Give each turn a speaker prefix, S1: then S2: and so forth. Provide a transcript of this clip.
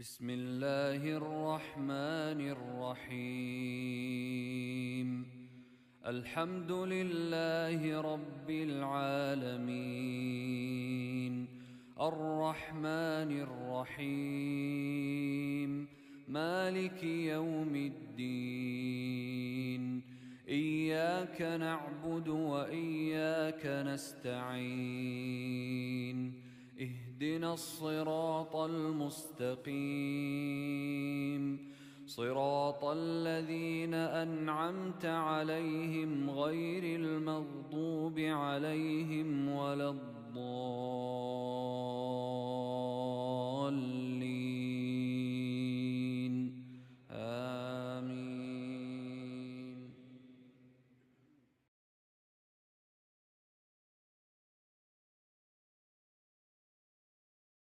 S1: بسم الله الرحمن الرحيم. الحمد لله رب العالمين، الرحمن الرحيم، مالك يوم الدين. إياك نعبد وإياك نستعين. اهدنا الصراط المستقيم، صراط الذين أنعمت عليهم غير المغضوب عليهم ولا الضالين.